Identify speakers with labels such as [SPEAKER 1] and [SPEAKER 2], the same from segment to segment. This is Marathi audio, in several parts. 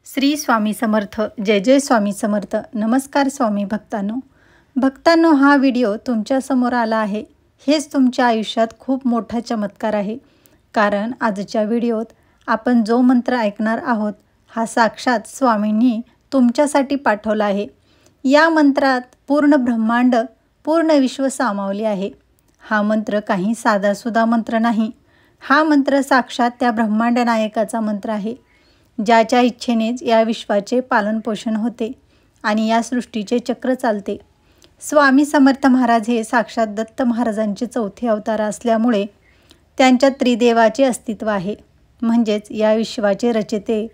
[SPEAKER 1] श्री स्वामी समर्थ. जय जय स्वामी समर्थ. नमस्कार स्वामी भक्तांनो, हा व्हिडिओ तुमच्यासमोर आला आहे. हेच तुमच्या आयुष्यात खूप मोठा चमत्कार आहे. कारण आजच्या व्हिडिओत आपण जो मंत्र ऐकणार आहोत हा साक्षात स्वामींनी तुमच्यासाठी पाठवला आहे. या मंत्रात पूर्ण ब्रह्मांड, पूर्ण विश्व सामावले आहे. हा मंत्र काही साधासुद्धा मंत्र नाही. हा मंत्र साक्षात त्या ब्रह्मांड नायकाचा मंत्र आहे, ज्याच्या इच्छेनेच या विश्वाचे पालनपोषण होते आणि या सृष्टीचे चक्र चालते. स्वामी समर्थ महाराज हे साक्षात दत्त महाराजांचे चौथे अवतार असल्यामुळे त्यांच्या त्रिदेवाचे अस्तित्व आहे. म्हणजेच या विश्वाचे रचते,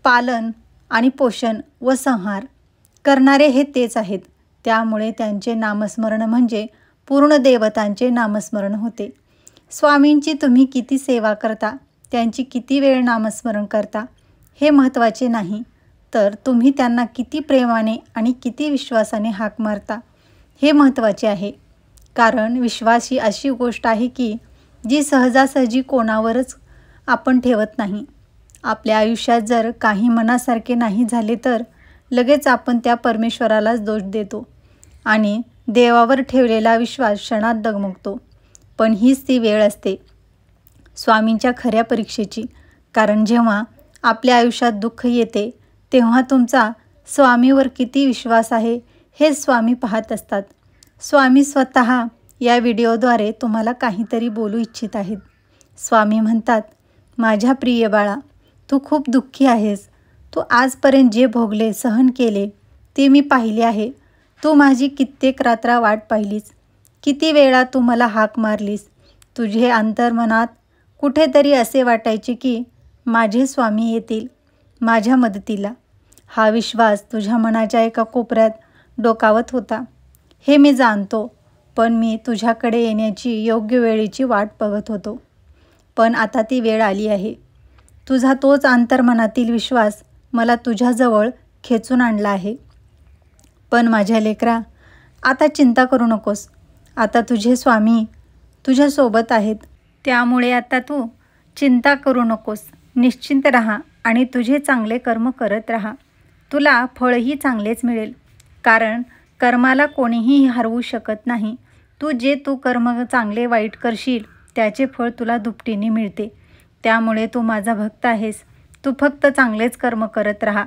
[SPEAKER 1] पालन आणि पोषण व संहार करणारे हे तेच आहेत. त्यामुळे त्यांचे नामस्मरण म्हणजे पूर्ण देवतांचे नामस्मरण होते. स्वामींची तुम्ही किती सेवा करता, त्यांची किती वेळ नामस्मरण करता हे महत्त्वाचे नाही, तर तुम्ही त्यांना किती प्रेमाने आणि किती विश्वासाने हाक मारता हे महत्त्वाचे आहे. कारण विश्वास ही अशी गोष्ट आहे की जी सहजासहजी कोणावरच आपण ठेवत नाही. आपल्या आयुष्यात जर काही मनासारखे नाही झाले तर लगेच आपण त्या परमेश्वरालाच दोष देतो आणि देवावर ठेवलेला विश्वास क्षणात डगमगतो. पण हीच ती वेळ असते स्वामींच्या खऱ्या परीक्षेची. कारण जेव्हा आपल्या आयुष्यात दुःख येते तेव्हा तुमचा स्वामीवर किती विश्वास आहे हे स्वामी पाहत असतात. स्वामी स्वतः या व्हिडिओद्वारे तुम्हाला काहीतरी बोलू इच्छित आहेत. स्वामी म्हणतात, माझ्या प्रिय बाळा, तू खूप दुःखी आहेस. तू आजपर्यंत जे भोगले, सहन केले ते मी पाहिले आहे. तू माझी कित्येक रात्र वाट पाहिलीस. किती वेळा तू मला हाक मारलीस. तुझे अंतर्मनात कुठेतरी असे वाटायचे की माझे स्वामी येतील माझ्या मदतीला. हा विश्वास तुझ्या मनाच्या एका कोपऱ्यात डोकावत होता हे मी जाणतो. पण मी तुझ्याकडे येण्याची योग्य वेळेची वाट बघत होतो. पण आता ती वेळ आली आहे. तुझा तोच अंतर्मनातील विश्वास मला तुझ्याजवळ खेचून आणला आहे. पण माझ्या लेकरा, आता चिंता करू नकोस. आता तुझे स्वामी तुझ्यासोबत आहेत. त्यामुळे आता तू चिंता करू नकोस. निश्चिंत राहा आणि तुझे चांगले कर्म करत राहा. तुला फळही चांगलेच मिळेल. कारण कर्माला कोणीही हरवू शकत नाही. तू कर्म चांगले वाईट करशील त्याचे फळ तुला दुपटीने मिळते. त्यामुळे तू माझा भक्त आहेस. तू फक्त चांगलेच कर्म करत राहा.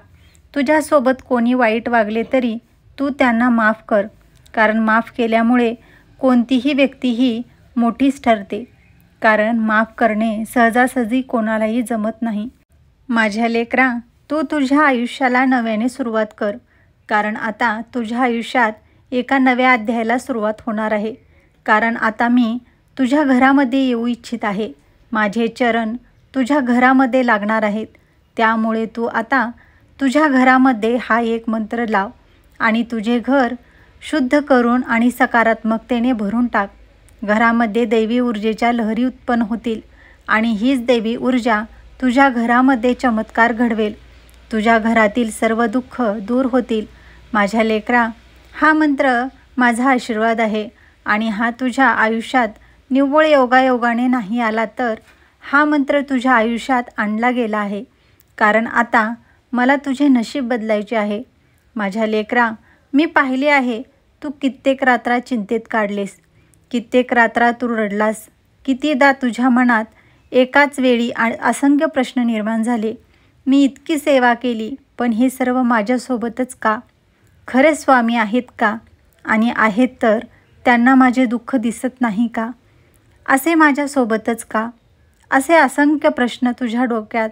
[SPEAKER 1] तुझ्यासोबत कोणी वाईट वागले तरी तू त्यांना माफ कर. कारण माफ केल्यामुळे कोणतीही व्यक्ती ही मोठीच ठरते. कारण माफ करणे सहजासहजी कोणालाही जमत नाही. माझ्या लेकरा, तू तुझ्या आयुष्याला नव्याने सुरुवात कर. कारण आता तुझ्या आयुष्यात एका नव्या अध्यायाला सुरुवात होणार आहे. कारण आता मी तुझ्या घरामध्ये येऊ इच्छित आहे. माझे चरण तुझ्या घरामध्ये लागणार आहेत. त्यामुळे तू आता तुझ्या घरामध्ये हा एक मंत्र लाव आणि तुझे घर शुद्ध करून आणि सकारात्मकतेने भरून टाक. घरामध्ये दैवी ऊर्जेच्या लहरी उत्पन्न होतील आणि हीच दैवी ऊर्जा तुझ्या घरामध्ये चमत्कार घडवेल. तुझ्या घरातील सर्व दुःख दूर होतील. माझ्या लेकरा, हा मंत्र माझा आशीर्वाद आहे आणि हा तुझ्या आयुष्यात निव्वळ योगायोगाने नाही आला तर हा मंत्र तुझ्या आयुष्यात आणला गेला आहे. कारण आता मला तुझे नशीब बदलायचे आहे. माझ्या लेकरा, मी पाहिले आहे तू कित्येक रात्रा चिंतेत काढलेस. कित्येक रात्रा तू रडलास. कितीदा तुझ्या मनात एकाच वेळी असंख्य प्रश्न निर्माण झाले. मी इतकी सेवा केली पण हे सर्व माझ्यासोबतच का? खरे स्वामी आहेत का? आणि आहेत तर त्यांना माझे दुःख दिसत नाही का? असे माझ्यासोबतच का? असे असंख्य प्रश्न तुझ्या डोक्यात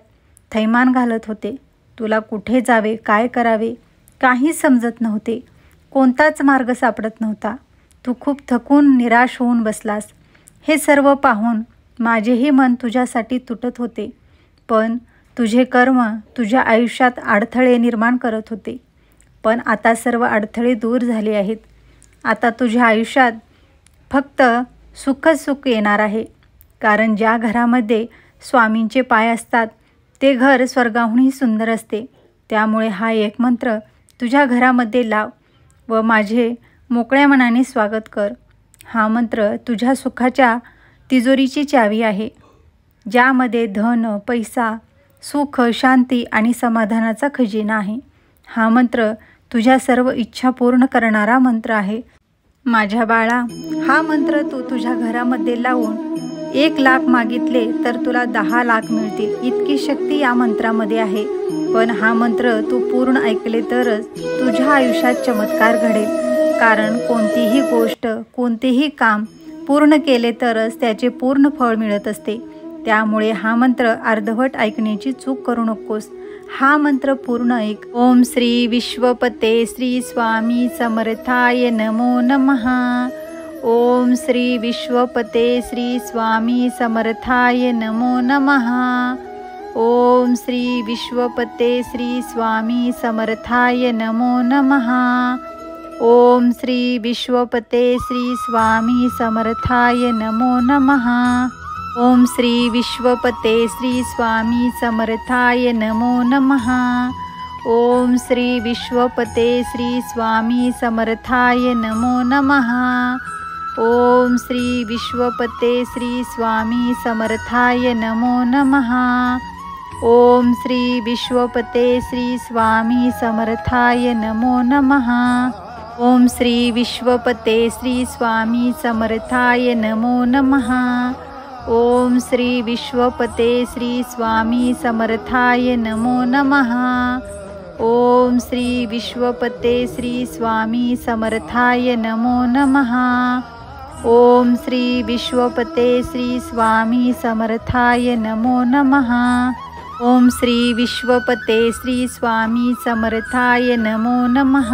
[SPEAKER 1] थैमान घालत होते. तुला कुठे जावे, काय करावे काही समजत नव्हते. कोणताच मार्ग सापडत नव्हता. तू खूप थकून निराश होऊन बसलास. हे सर्व पाहून माझेही मन तुझ्यासाठी तुटत होते. पण तुझे कर्म तुझ्या आयुष्यात अडथळे निर्माण करत होते. पण आता सर्व अडथळे दूर झाले आहेत. आता तुझ्या आयुष्यात फक्त सुखच सुख येणार आहे. कारण ज्या घरामध्ये स्वामींचे पाय असतात ते घर स्वर्गाहूनही सुंदर असते. त्यामुळे हा एक मंत्र तुझ्या घरामध्ये लाव व माझे मोकळ्या मनाने स्वागत कर. हा मंत्र तुझ्या सुखाच्या तिजोरीची चावी आहे, ज्यामध्ये धन, पैसा, सुख, शांती आणि समाधानाचा खजिना आहे। हा मंत्र तुझ्या सर्व इच्छा पूर्ण करणारा मंत्र आहे। माझ्या बाळा, हा मंत्र तू तुझ्या घरामध्ये लावून 1 लाख मागितले तर तुला 10 लाख मिळतील, इतकी शक्ती या मंत्रामध्ये आहे। पण हा मंत्र तू पूर्ण ऐकले तरच तुझ्या आयुष्यात चमत्कार घडेल, कारण कोणतीही गोष्ट, कोणतेही काम पूर्ण केले तरच त्याचे पूर्ण फळ मिळत असते। त्यामुळे हा मंत्र अर्धवट ऐकण्याची चूक करू नकोस। हा मंत्र पूर्ण ऐक। ओम श्री विश्वपते श्री स्वामी समर्थाय नमो नमः। ओम श्री विश्वपते श्री स्वामी समर्थाय नमो नमः। ओम श्री विश्वपते श्री स्वामी समर्थाय नमो नमः। ओम श्री विश्वपते श्री स्वामी समर्थाय नमो नमः। ओम श्री विश्वपते श्री स्वामी समर्थाय नमो नमः। ओम श्री विश्वपते श्री स्वामी समर्थाय नमो नमः। ओम श्री विश्वपते श्री स्वामी समर्थाय नमो नमः। ओम श्री विश्वपते श्री स्वामी समर्थाय नमो नमः। ओम श्री विश्वपते श्री स्वामी समर्थाय नमो नमः। ओम श्री विश्वपते श्री स्वामी समर्थाय नमो नमः। ओम श्री विश्वपते श्री स्वामी समर्थाय नमो नमः। ओम श्री विश्वपते श्री स्वामी समर्थाय नमो नमः। ओम श्री विश्वपते श्री स्वामी समर्थाय नमो नमः।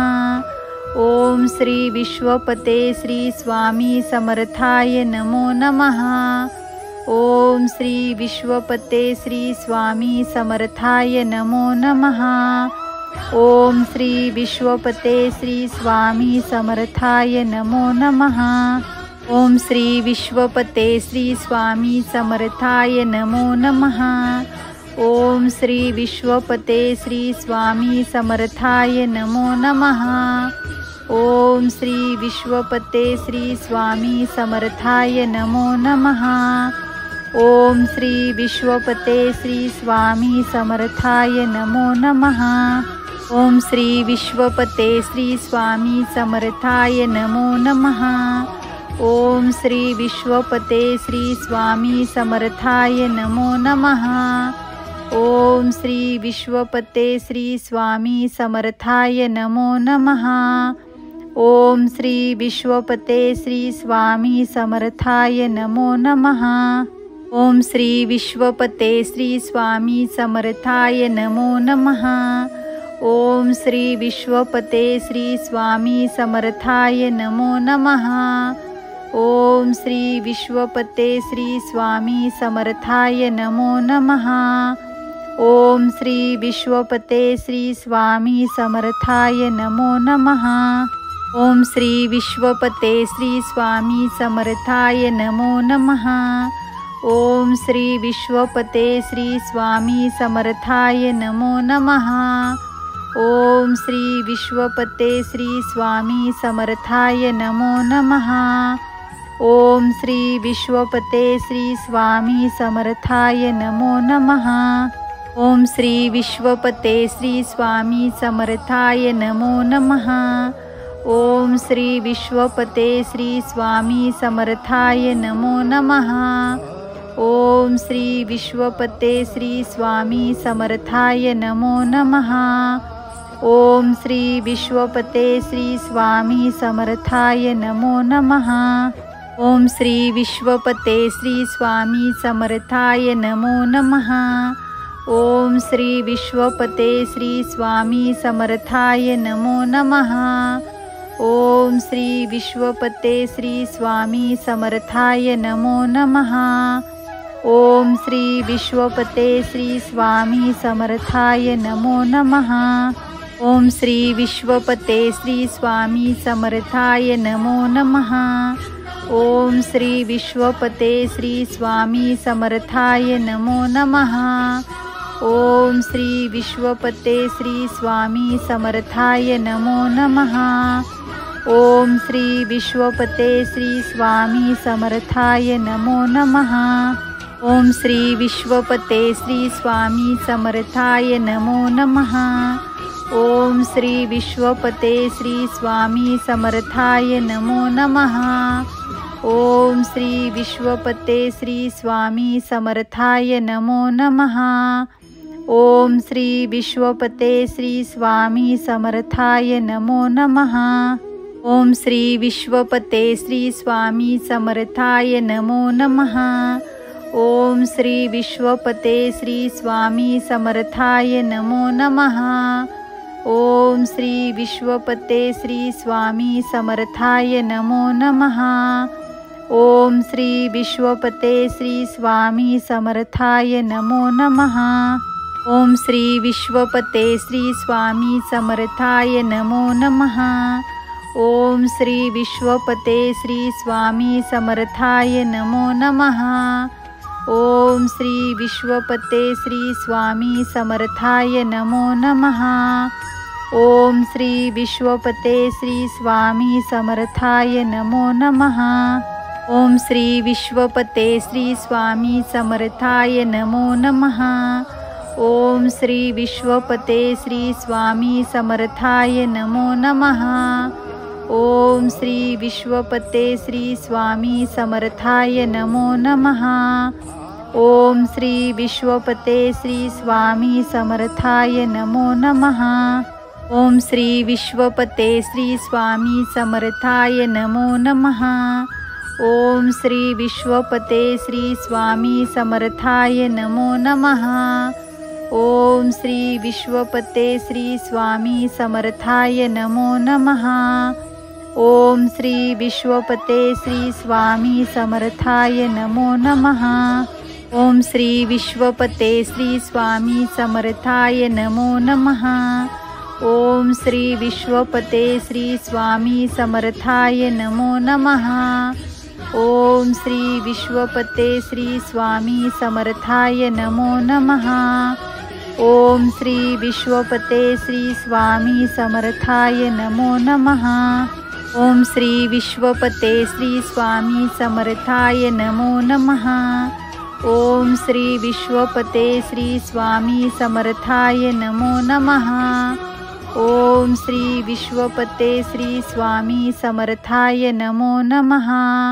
[SPEAKER 1] ओम श्री विश्वपते श्री स्वामी समर्थाय नमो नमः। ओम श्री विश्वपते श्री स्वामी समर्थाय नमो नमः। ओम श्री विश्वपते श्री स्वामी समर्थाय नमो नमः। ओम श्री विश्वपते श्री स्वामी समर्थाय नमो नमः। ओम श्री विश्वपते श्री स्वामी समर्थाय नमो नमः। ओम श्री विश्वपते श्री स्वामी समर्थाय नमो नमः। ओम श्री विश्वपते श्री स्वामी समर्थाय नमो नमः। ओम श्री विश्वपते श्री स्वामी समर्थाय नमो नमः। ओम श्री विश्वपते श्री स्वामी समर्थाय नमो नमः। ओम श्री विश्वपते श्री स्वामी समर्थाय नमो नमः। ओम श्री विश्वपते श्री स्वामी समर्थाय नमो नमः। ओम श्री विश्वपते श्री स्वामी समर्थाय नमो नमः। ओम श्री विश्वपते श्री स्वामी समर्थाय नमो नमः। ओम श्री विश्वपते श्री स्वामी समर्थाय नमो नमः। ओम श्री विश्वपते श्री स्वामी समर्थाय नमो नमः। ओम श्री विश्वपते श्री स्वामी समर्थाय नमो नमः। ओम श्री विश्वपते श्री स्वामी समर्थाय नमो नमः। ओम श्री विश्वपते श्री स्वामी समर्थाय नमो नमः। ओम श्री विश्वपते श्री स्वामी समर्थाय नमो नमः। ओम श्री विश्वपते श्री स्वामी समर्थाय नमो नमः। ओम श्री विश्वपते श्री स्वामी समर्थाय नमो नमः। ओम श्री विश्वपते श्री स्वामी समर्थाय नमो नमः। ओम श्री विश्वपते श्री स्वामी समर्थाय नमो नमः। ओम श्री विश्वपते श्री स्वामी समर्थाय नमो नमः। ओम श्री विश्वपते श्री स्वामी समर्थाय नमो नमः। ओम श्री विश्वपते श्री स्वामी समर्थाय नमो नमः। ओम श्री विश्वपते श्री स्वामी समर्थाय नमो नमः। ओम श्री विश्वपते श्री स्वामी समर्थाय नमो नमः। ओम श्री विश्वपते श्री स्वामी समर्थाय नमो नमः। ओम श्री विश्वपते श्री स्वामी समर्थाय नमो नमः। ओम श्री विश्वपते श्री स्वामी समर्थाय नमो नमः। ओम श्री विश्वपते श्री स्वामी समर्थाय नमो नमः। ओम श्री विश्वपते श्री स्वामी समर्थाय नमो नमः। ओम श्री विश्वपते श्री स्वामी समर्थाय नमो नमः। ओम श्री विश्वपते श्री स्वामी समर्थाय नमो नमः। ओम श्री विश्वपते श्री स्वामी समर्थाय नमो नमः। ओम श्री विश्वपते श्री स्वामी समर्थाय नमो नमः। ओम श्री विश्वपते श्री स्वामी समर्थाय नमो नमः। ओम श्री विश्वपते श्री स्वामी समर्थाय नमो नमः। ओम श्री विश्वपते श्री स्वामी समर्थाय नमो नमः। ओम श्री विश्वपते श्री स्वामी समर्थाय नमो नमः। ओम श्री विश्वपते श्री स्वामी समर्थाय नमो नमः। ओम श्री विश्वपते श्री स्वामी समर्थाय नमो नमः। ओम श्री विश्वपते श्री स्वामी समर्थाय नमो नमः। ओम श्री विश्वपते श्री स्वामी समर्थाय नमो नमः। ओम श्री विश्वपते श्री स्वामी समर्थाय नमो नमः। ओम श्री विश्वपते श्री स्वामी समर्थाय नमो नमः। ओम श्री विश्वपते श्री स्वामी समर्थाय नमो नमः। ओम श्री विश्वपते श्री स्वामी समर्थाय नमो नमः। ओम श्री विश्वपते श्री स्वामी समर्थाय नमो नमः। ओम श्री विश्वपते श्री स्वामी समर्थाय नमो नमः। ओम श्री विश्वपते श्री स्वामी समर्थाय नमो नमः। ओम श्री विश्वपते श्री स्वामी समर्थाय नमो नमः। ओम श्री विश्वपते श्री स्वामी समर्थाय नमो नमः। ओम श्री विश्वपते श्री स्वामी समर्थाय नमो नमः। ओम श्री विश्वपते श्री स्वामी समर्थाय नमो नमः। ओम श्री विश्वपते श्री स्वामी समर्थाय नमो नमः।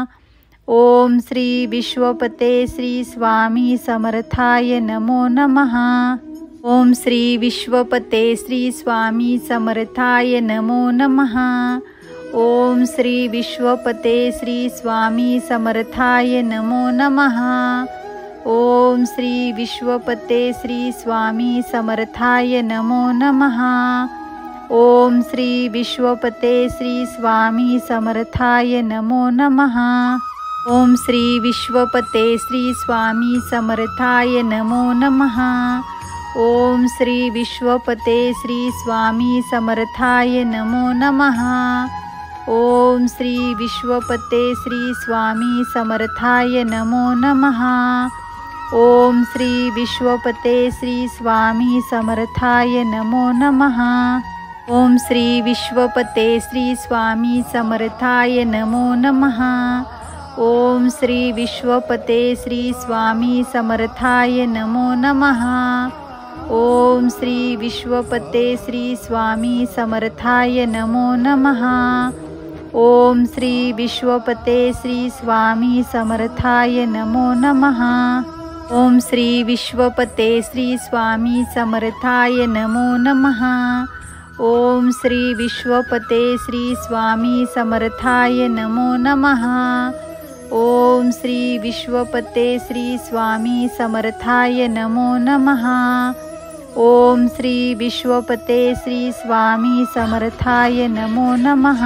[SPEAKER 1] ओम श्री विश्वपते श्री स्वामी समर्थाय नमो नमः। ओम श्री विश्वपते श्री स्वामी समर्थाय नमो नमः। ओम श्री विश्वपते श्री स्वामी समर्थाय नमो नमः। ओम श्री विश्वपते श्री स्वामी समर्थाय नमो नमः। ओम श्री विश्वपते श्री स्वामी समर्थाय नमो नमः। ओम श्री विश्वपते श्री स्वामी समर्थाय नमो नमः। ओम श्री विश्वपते श्री स्वामी समर्थाय नमो नमः। ओम श्री विश्वपते श्री स्वामी समर्थाय नमो नमः। ओम श्री विश्वपते श्री स्वामी समर्थाय नमो नमः। ओम श्री विश्वपते श्री स्वामी समर्थाय नमो नमः। ओम श्री विश्वपते श्री स्वामी समर्थाय नमो नमः। ओम श्री विश्वपते श्री स्वामी समर्थाय नमो नमः। ओम श्री विश्वपते श्री स्वामी समर्थाय नमो नमः। ओम श्री विश्वपते श्री स्वामी समर्थाय नमो नमः। ओम श्री विश्वपते श्री स्वामी समर्थाय नमो नमः। ओम श्री विश्वपते श्री स्वामी समर्थाय नमो नमः। ओम श्री विश्वपते श्री स्वामी समर्थाय नमो नमः। ओम श्री विश्वपते श्री स्वामी समर्थाय नमो नमः।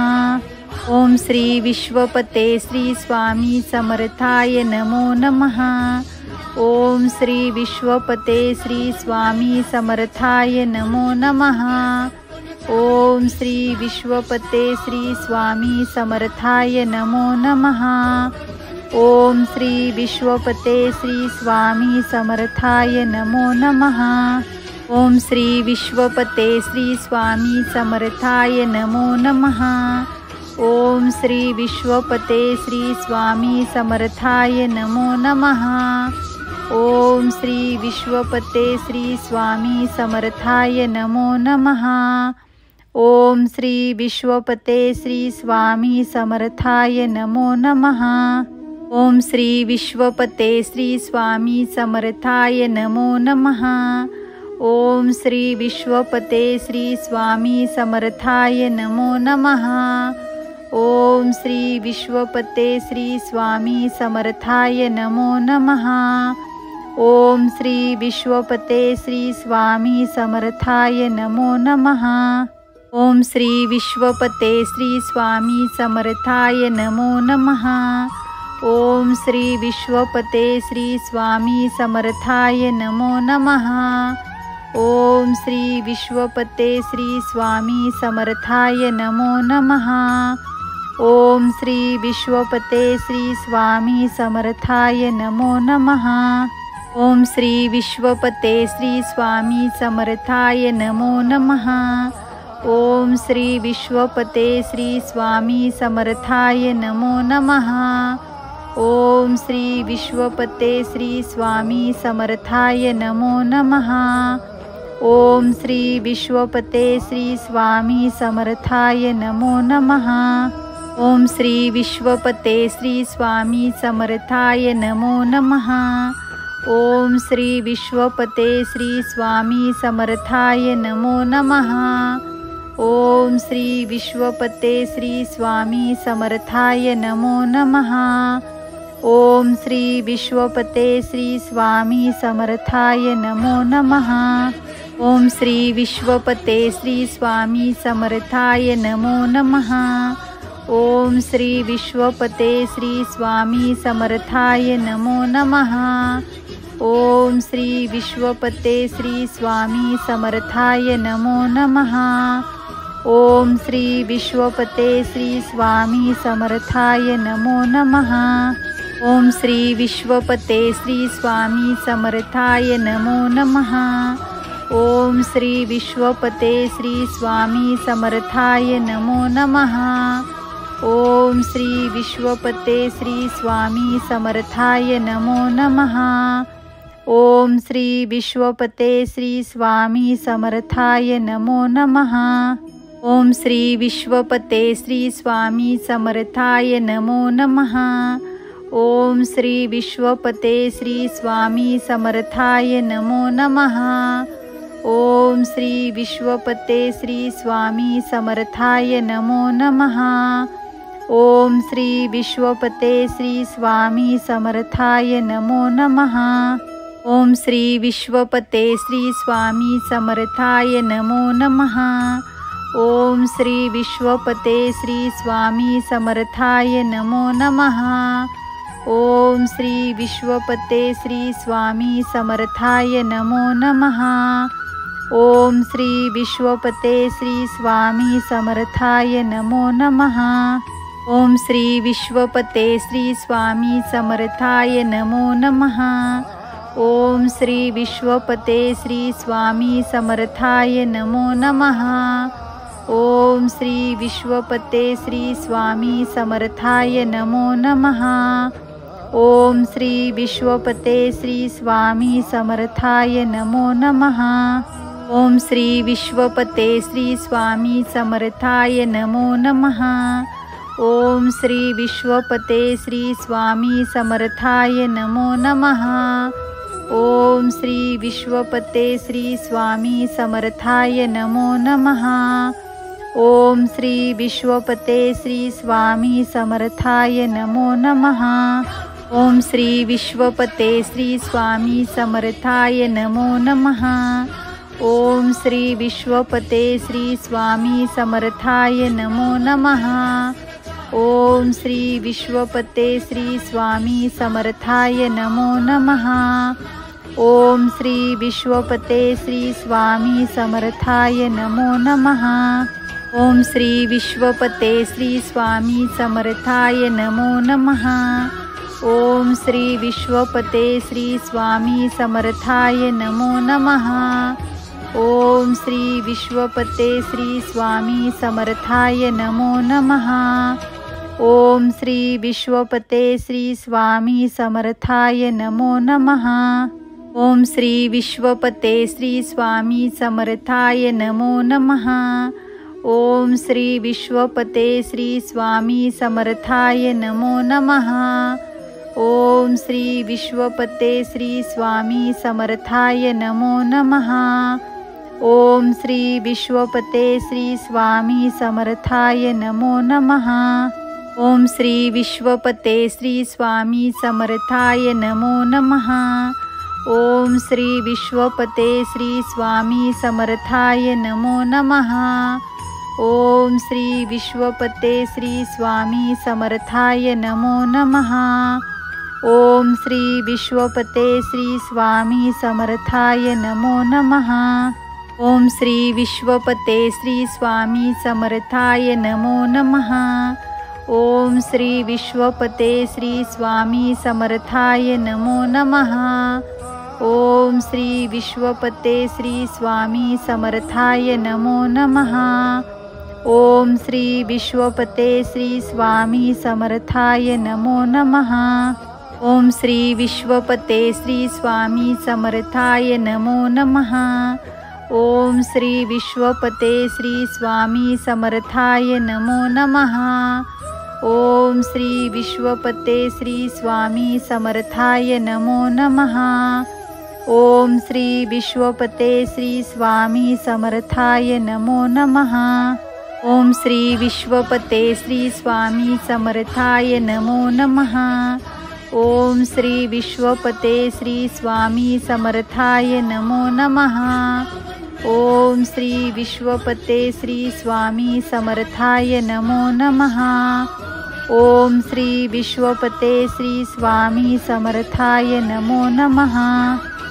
[SPEAKER 1] ओम श्री विश्वपते श्री स्वामी समर्थाय नमो नमः। ओम श्री विश्वपते श्री स्वामी समर्थाय नमो नमः। ओम श्री विश्वपते श्री स्वामी समर्थाय नमो नमः। ओम श्री विश्वपते श्री स्वामी समर्थाय नमो नमः। ओम श्री विश्वपते श्री स्वामी समर्थाय नमो नमः। ओम श्री विश्वपते श्री स्वामी समर्थाय नमो नमः। ओम श्री विश्वपते श्री स्वामी समर्थाय नमो नमः। ओम श्री विश्वपते श्री स्वामी समर्थाय नमो नमः। ओम श्री विश्वपते श्री स्वामी समर्थाय नमो नमः। ओम श्री विश्वपते श्री स्वामी समर्थाय नमो नमः। ओम श्री विश्वपते श्री स्वामी समर्थाय नमो नमः। ओम श्री विश्वपते श्री स्वामी समर्थाय नमो नमः। ओम श्री विश्वपते श्री स्वामी समर्थाय नमो नमः। ओम श्री विश्वपते श्री स्वामी समर्थाय नमो नमः। ओम श्री विश्वपते श्री स्वामी समर्थाय नमो नमः। ओम श्री विश्वपते श्री स्वामी समर्थाय नमो नमः। ओम श्री विश्वपते श्री स्वामी समर्थाय नमो नमः। ओम श्री विश्वपते श्री स्वामी समर्थाय नमो नमः। ओम श्री विश्वपते श्री स्वामी समर्थाय नमो नमः। ओम श्री विश्वपते श्री स्वामी समर्थाय नमो नमः। ओम श्री विश्वपते श्री स्वामी समर्थाय नमो नमः। ओम श्री विश्वपते श्री स्वामी समर्थाय नमो नमः। ओम श्री विश्वपते श्री स्वामी समर्थाय नमो नमः। ओम श्री विश्वपते श्री स्वामी समर्थाय नमो नमः। ओम श्री विश्वपते श्री स्वामी समर्थाय नमो नमः। ओम श्री विश्वपते श्री स्वामी समर्थाय नमो नमः। ओम श्री विश्वपते श्री स्वामी समर्थाय नमो नमः। ओम श्री विश्वपते श्री स्वामी समर्थाय नमो नमः। ओम श्री विश्वपते श्री स्वामी समर्थाय नमो नमः। ओम श्री विश्वपते श्री स्वामी समर्थाय नमो नमः। ओम श्री विश्वपते श्री स्वामी समर्थाय नमो नमः। ओम श्री विश्वपते श्री स्वामी समर्थाय नमो नमः। ओम श्री विश्वपते श्री स्वामी समर्थाय नमो नमः। ओम श्री विश्वपते श्री स्वामी समर्थाय नमो नमः। ओम श्री विश्वपते श्री स्वामी समर्थाय नमो नमः। ओम श्री विश्वपते श्री स्वामी समर्थाय नमो नमः। ओम श्री विश्वपते श्री स्वामी समर्थाय नमो नमः। ओम श्री विश्वपते श्री स्वामी समर्थाय नमो नमः। ओम श्री विश्वपते श्री स्वामी समर्थाय नमो नमः। ओम श्री विश्वपते श्री स्वामी समर्थाय नमो नमः। ओम श्री विश्वपते श्री स्वामी समर्थाय नमो नमः। ओम श्री विश्वपते श्री स्वामी समर्थाय नमो नमः। ओम श्री विश्वपते श्री स्वामी समर्थाय नमो नमः। ओम श्री विश्वपते श्री स्वामी समर्थाय नमो नमः। ओम श्री विश्वपते श्री स्वामी समर्थाय नमो नमः। ओम श्री विश्वपते श्री स्वामी समर्थाय नमो नमः। ओम श्री विश्वपते श्री स्वामी समर्थाय नमो नमः। ओम श्री विश्वपते श्री स्वामी समर्थाय नमो नमः। ओम श्री विश्वपते श्री स्वामी समर्थाय नमो नमः। ओम श्री विश्वपते श्री स्वामी समर्थाय नमो नमः। ओम श्री विश्वपते श्री स्वामी समर्थाय नमो नमः। ओम श्री विश्वपते श्री स्वामी समर्थाय नमो नमः। ओम श्री विश्वपते श्री स्वामी समर्थाय नमो नमः। ओम श्री विश्वपते श्री स्वामी समर्थाय नमो नमः। ओम श्री विश्वपते श्री स्वामी समर्थाय नमो नमः। ओम श्री विश्वपते श्री स्वामी समर्थाय नमो नमः। ओम श्री विश्वपते श्री स्वामी समर्थाय नमो नमः। ओम श्री विश्वपते श्री स्वामी समर्थाय नमो नमः। ओम श्री विश्वपते श्री स्वामी समर्थाय नमो नमः। ओम श्री विश्वपते श्री स्वामी समर्थाय नमो नमः। ओम श्री विश्वपते श्री स्वामी समर्थाय नमो नमः। ओम श्री विश्वपते श्री स्वामी समर्थाय नमो नमः। ओम श्री विश्वपते श्री स्वामी समर्थाय नमो नमः। ओम श्री विश्वपते श्री स्वामी समर्थाय नमो नमः। ओम श्री विश्वपते श्री स्वामी समर्थाय नमो नमः। ओम श्री विश्वपते श्री स्वामी समर्थाय नमो नमः। ओम श्री विश्वपते श्री स्वामी समर्थाय नमो नमः। ओम श्री विश्वपते श्री स्वामी समर्थाय नमो नमः। ओम श्री विश्वपते श्री स्वामी समर्थाय नमो नमः। ओम श्री विश्वपते श्री स्वामी समर्थाय नमो नमः। ओम श्री विश्वपते श्री स्वामी समर्थाय नमो नमः। ओम श्री विश्वपते श्री स्वामी समर्थाय नमो नमः। ओम श्री विश्वपते श्री स्वामी समर्थाय नमो नमः। ओम श्री विश्वपते श्री स्वामी समर्थाय नमो नमः। ओम श्री विश्वपते श्री स्वामी समर्थाय नमो नमः।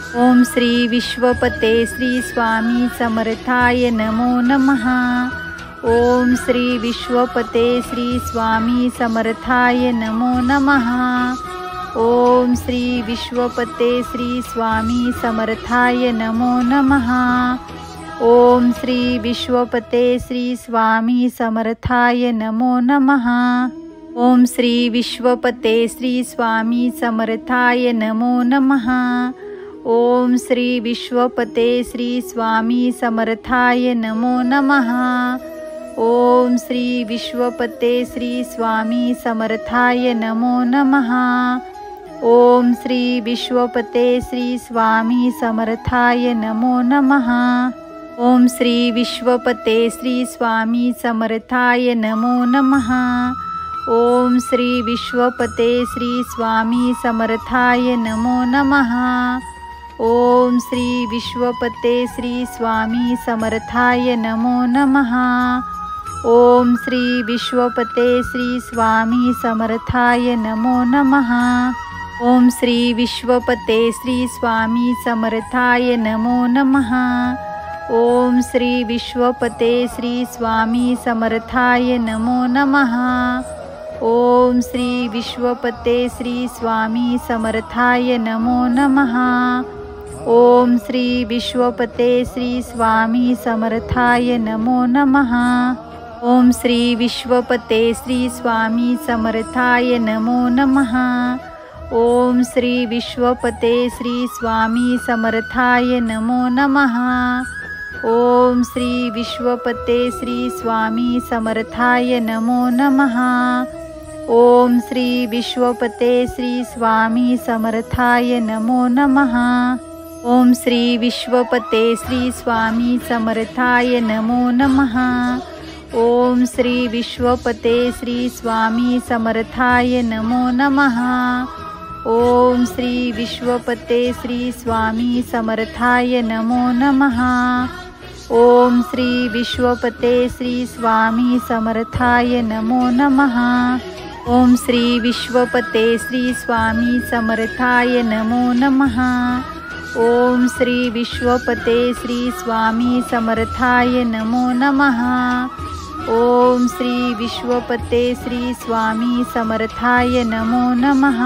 [SPEAKER 1] ओम श्री विश्वपते श्री स्वामी समर्थाय नमो नमः। ओम श्री विश्वपते श्री स्वामी समर्थाय नमो नमः। ओम श्री विश्वपते श्री स्वामी समर्थाय नमो नमः। ओम श्री विश्वपते श्री स्वामी समर्थाय नमो नमः। ओम श्री विश्वपते श्री स्वामी समर्थाय नमो नमः। ओम श्री विश्वपते श्री स्वामी समर्थाय नमो नमः। ओम श्री विश्वपते श्री स्वामी समर्थाय नमो नमः। ओम श्री विश्वपते श्री स्वामी समर्थाय नमो नमः। ओम श्री विश्वपते श्री स्वामी समर्थाय नमो नमः। ओम श्री विश्वपते श्री स्वामी समर्थाय नमो नमः। ओम श्री विश्वपते श्री स्वामी समर्थाय नमो नमः। ओम श्री विश्वपते श्री स्वामी समर्थाय नमो नमः। ओम श्री विश्वपते श्री स्वामी समर्थाय नमो नमः। ओम श्री विश्वपते श्री स्वामी समर्थाय नमो नमः। ओम श्री विश्वपते श्री स्वामी समर्थाय नमो नमः। ओम श्री विश्वपते श्री स्वामी समर्थाय नमो नमः। ओम श्री विश्वपते श्री स्वामी समर्थाय नमो नमः। ओम श्री विश्वपते श्री स्वामी समर्थाय नमो नमः। ओम श्री विश्वपते श्री स्वामी समर्थाय नमो नमः। ओम श्री विश्वपते श्री स्वामी समर्थाय नमो नमः। ओम श्री विश्वपते श्री स्वामी समर्थाय नमो नमः। ओम श्री विश्वपते श्री स्वामी समर्थाय नमो नमः। ओम श्री विश्वपते श्री स्वामी समर्थाय नमो नमः। ओम श्री विश्वपते श्री स्वामी समर्थाय नमो नमः। ओम श्री विश्वपते श्री स्वामी समर्थाय नमो नमः। ओम श्री विश्वपते श्री स्वामी समर्थाय नमो नमः। ओम श्री विश्वपते श्री स्वामी समर्थाय नमो नमः। ओम श्री विश्वपते श्री स्वामी समर्थाय नमो नमः।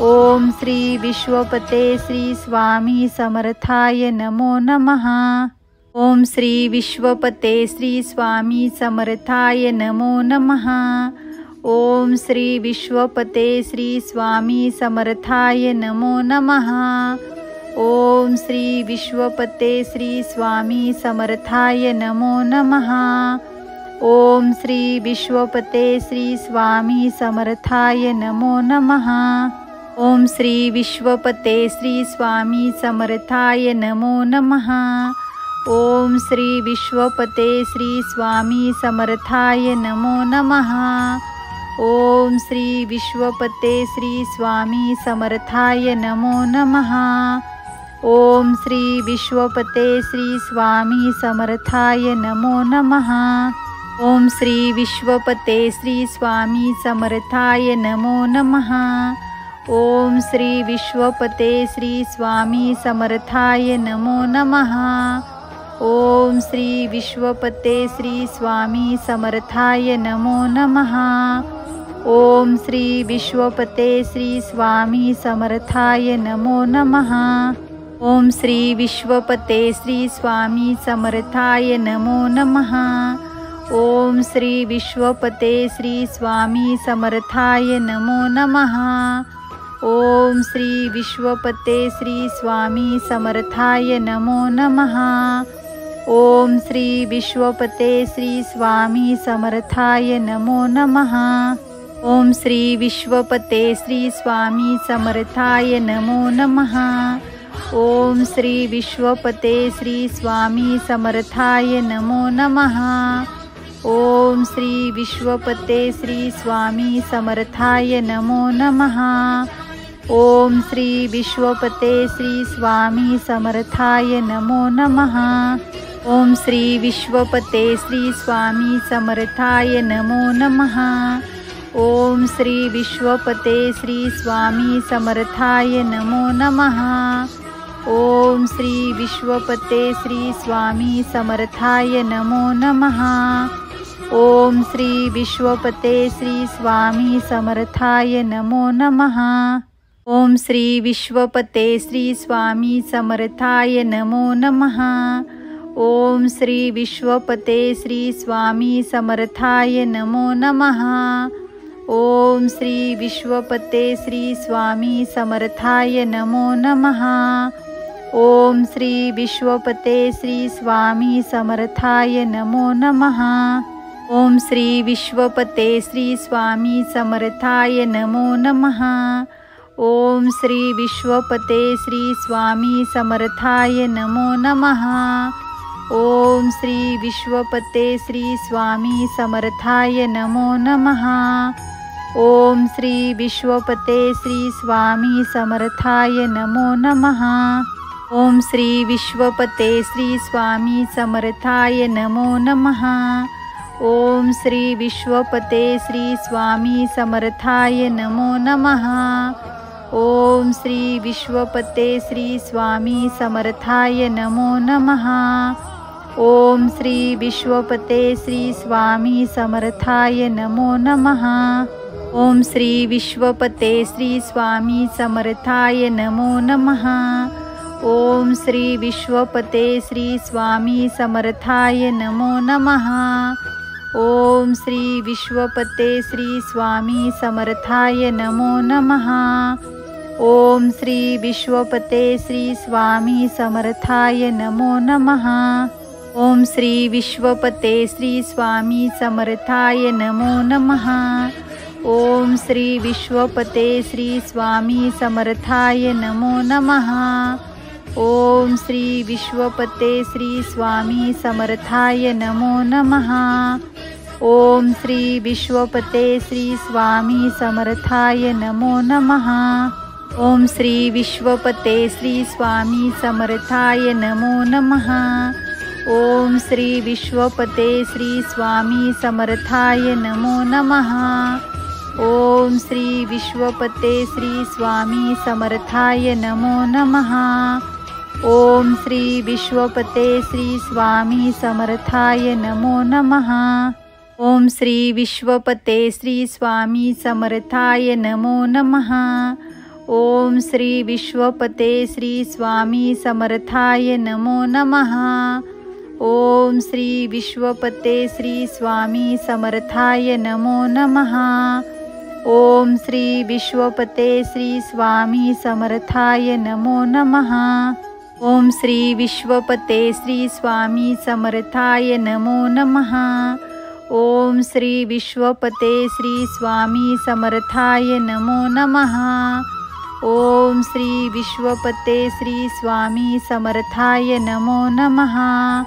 [SPEAKER 1] ओम श्री विश्वपते श्री स्वामी समर्थाय नमो नमः। ओम श्री विश्वपते श्री स्वामी समर्थाय नमो नमः। ओम श्री विश्वपते श्री स्वामी समर्थाय नमो नमः। ओम श्री विश्वपते श्री स्वामी समर्थाय नमो नमः। ओम श्री विश्वपते श्री स्वामी समर्थाय नमो नमः। ओम श्री विश्वपते श्री स्वामी समर्थाय नमो नमः। ओम श्री विश्वपते श्री स्वामी समर्थाय नमो नमः। ओम श्री विश्वपते श्री स्वामी समर्थाय नमो नमः। ओम श्री विश्वपते श्री स्वामी समर्थाय नमो नमः। ओम श्री विश्वपते श्री स्वामी समर्थाय नमो नमः। ओम श्री विश्वपते श्री स्वामी समर्थाय नमो नमः। ओम श्री विश्वपते श्री स्वामी समर्थाय नमो नमः। ओम श्री विश्वपते श्री स्वामी समर्थाय नमो नमः। ओम श्री विश्वपते श्री स्वामी समर्थाय नमो नमः। ओम श्री विश्वपते श्री स्वामी समर्थाय नमो नमः। ओम श्री विश्वपते श्री स्वामी समर्थाय नमो नमः। ओम श्री विश्वपते श्री स्वामी समर्थाय नमो नमः। ओम श्री विश्वपते श्री स्वामी समर्थाय नमो नमः। ओम श्री विश्वपते श्री स्वामी समर्थाय नमो नमः। ओम श्री विश्वपते श्री स्वामी समर्थाय नमो नमः। ओम श्री विश्वपते श्री स्वामी समर्थाय नमो नमः। ओम श्री विश्वपते श्री स्वामी समर्थाय नमो नमः। ओम श्री विश्वपते श्री स्वामी समर्थाय नमो नमः। ओम श्री विश्वपते श्री स्वामी समर्थाय नमो नमः। ओम श्री विश्वपते श्री स्वामी समर्थाय नमो नमः। ओम श्री विश्वपते श्री स्वामी समर्थाय नमो नमः। ओम श्री विश्वपते श्री स्वामी समर्थाय नमो नमः। ओम श्री विश्वपते श्री स्वामी समर्थाय नमो नमः। ओम श्री विश्वपते श्री स्वामी समर्थाय नमो नमः। ओम श्री विश्वपते श्री स्वामी समर्थाय नमो नमः। ओम श्री विश्वपते श्री स्वामी समर्थाय नमो नमः। ओम श्री विश्वपते श्री स्वामी समर्थाय नमो नमः। ओम श्री विश्वपते श्री स्वामी समर्थाय नमो नमः। ओम श्री विश्वपते श्री स्वामी समर्थाय नमो नमः। ओम श्री विश्वपते श्री स्वामी समर्थाय नमो नमः। ओम श्री विश्वपते श्री स्वामी समर्थाय नमो नमः। ओम श्री विश्वपते श्री स्वामी समर्थाय नमो नमः। ओम श्री विश्वपते श्री स्वामी समर्थाय नमो नमः। ओम श्री विश्वपते श्री स्वामी समर्थाय नमो नमः। ओम श्री विश्वपते श्री स्वामी समर्थाय नमो नमः। ओम श्री विश्वपते श्री स्वामी समर्थाय नमो नमः। ओम श्री विश्वपते श्री स्वामी समर्थाय नमो नमः। ओम श्री विश्वपते श्री स्वामी समर्थाय नमो नमः। ओम श्री विश्वपते श्री स्वामी समर्थाय नमो नमः। ओम श्री विश्वपते श्री स्वामी समर्थाय नमो नमः। ओम श्री विश्वपते श्री स्वामी समर्थाय नमो नमः। ओम श्री विश्वपते श्री स्वामी समर्थाय नमो नमः। ओम श्री विश्वपते श्री स्वामी समर्थाय नमो नमः। ओम श्री विश्वपते श्री स्वामी समर्थाय नमो नमः। ओम श्री विश्वपते श्री स्वामी समर्थाय नमो नमः। ओम श्री विश्वपते श्री स्वामी समर्थाय नमो नमः। ओम श्री विश्वपते श्री स्वामी समर्थाय नमो नमः। ओम श्री विश्वपते श्री स्वामी समर्थाय नमो नमः। ओम श्री विश्वपते श्री स्वामी समर्थाय नमो नमः। ओम श्री विश्वपते श्री स्वामी समर्थाय नमो नमः। ओम श्री विश्वपते श्री स्वामी समर्थाय नमो नमः।